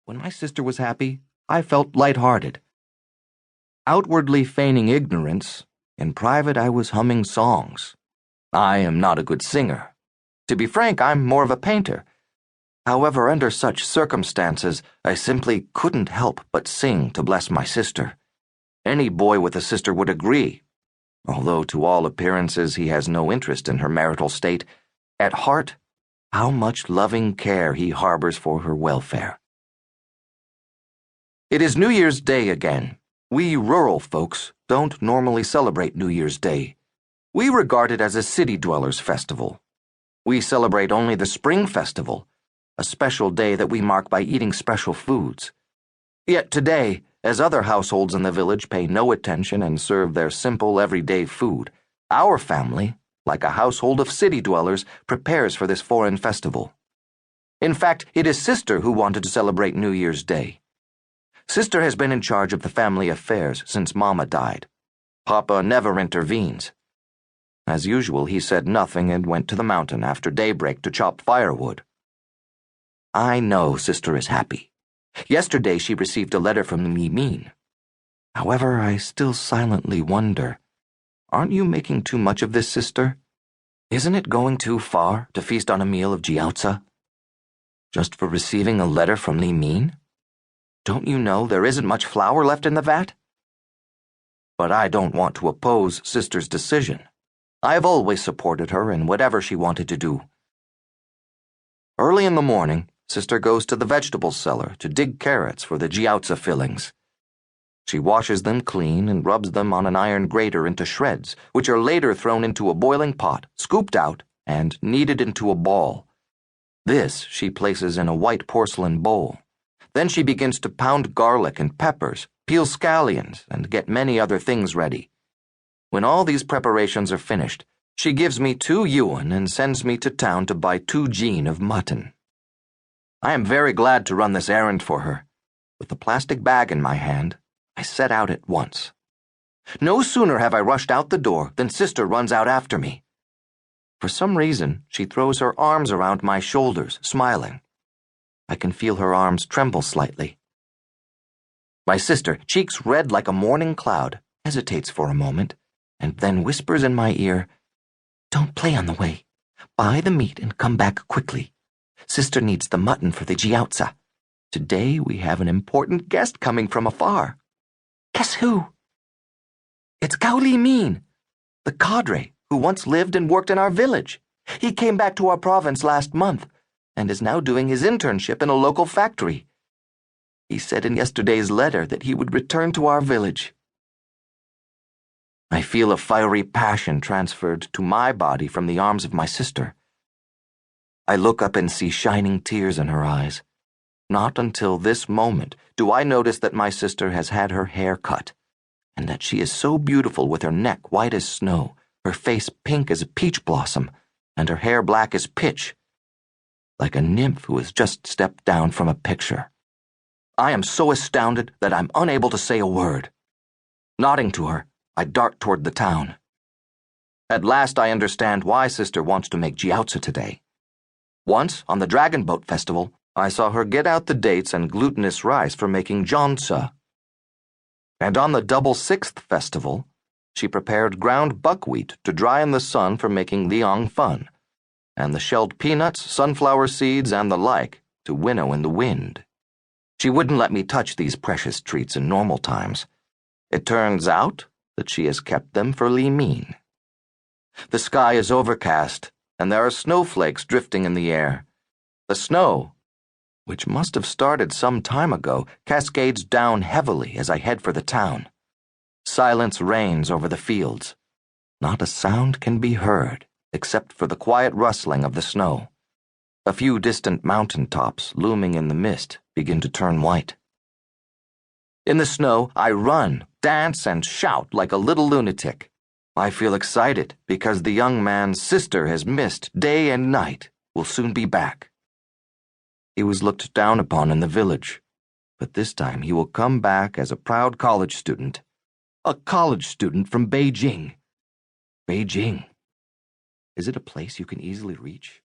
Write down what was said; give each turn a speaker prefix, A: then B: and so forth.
A: When my sister was happy, I felt light-hearted. Outwardly feigning ignorance, in private I was humming songs. I am not a good singer. To be frank, I'm more of a painter. However, under such circumstances, I simply couldn't help but sing to bless my sister. Any boy with a sister would agree. Although to all appearances he has no interest in her marital state, at heart, how much loving care he harbors for her welfare. It is New Year's Day again. We rural folks don't normally celebrate New Year's Day. We regard it as a city dwellers' festival. We celebrate only the Spring Festival, a special day that we mark by eating special foods. Yet today, as other households in the village pay no attention and serve their simple everyday food, our family, like a household of city dwellers, prepares for this foreign festival. In fact, it is Sister who wanted to celebrate New Year's Day. Sister has been in charge of the family affairs since Mama died. Papa never intervenes. As usual, he said nothing and went to the mountain after daybreak to chop firewood. I know Sister is happy. Yesterday she received a letter from Li Min. However, I still silently wonder, aren't you making too much of this, Sister? Isn't it going too far to feast on a meal of jiaozi? Just for receiving a letter from Li Min? Don't you know there isn't much flour left in the vat? But I don't want to oppose Sister's decision. I have always supported her in whatever she wanted to do. Early in the morning, Sister goes to the vegetable cellar to dig carrots for the jiaozi fillings. She washes them clean and rubs them on an iron grater into shreds, which are later thrown into a boiling pot, scooped out, and kneaded into a ball. This she places in a white porcelain bowl. Then she begins to pound garlic and peppers, peel scallions, and get many other things ready. When all these preparations are finished, she gives me 2 yuan and sends me to town to buy 2 jin of mutton. I am very glad to run this errand for her. With the plastic bag in my hand, I set out at once. No sooner have I rushed out the door than Sister runs out after me. For some reason, she throws her arms around my shoulders, smiling. I can feel her arms tremble slightly. My sister, cheeks red like a morning cloud, hesitates for a moment, and then whispers in my ear, "Don't play on the way. Buy the meat and come back quickly. Sister needs the mutton for the jiaozi. Today we have an important guest coming from afar." Guess who? It's Gao Li Min, the cadre who once lived and worked in our village. He came back to our province last month and is now doing his internship in a local factory. He said in yesterday's letter that he would return to our village. I feel a fiery passion transferred to my body from the arms of my sister. I look up and see shining tears in her eyes. Not until this moment do I notice that my sister has had her hair cut, and that she is so beautiful with her neck white as snow, her face pink as a peach blossom, and her hair black as pitch, like a nymph who has just stepped down from a picture. I am so astounded that I'm unable to say a word. Nodding to her, I dart toward the town. At last I understand why Sister wants to make jiaozi today. Once, on the Dragon Boat Festival, I saw her get out the dates and glutinous rice for making jiaozi. And on the Double Sixth Festival, she prepared ground buckwheat to dry in the sun for making liang fan, and the shelled peanuts, sunflower seeds, and the like to winnow in the wind. She wouldn't let me touch these precious treats in normal times. It turns out that she has kept them for Li Min. The sky is overcast, and there are snowflakes drifting in the air. The snow, which must have started some time ago, cascades down heavily as I head for the town. Silence reigns over the fields. Not a sound can be heard, except for the quiet rustling of the snow. A few distant mountain tops, looming in the mist, begin to turn white. In the snow, I run, dance, and shout like a little lunatic. I feel excited because the young man's sister has missed day and night, will soon be back. He was looked down upon in the village, but this time he will come back as a proud college student. A college student from Beijing. Beijing. Is it a place you can easily reach?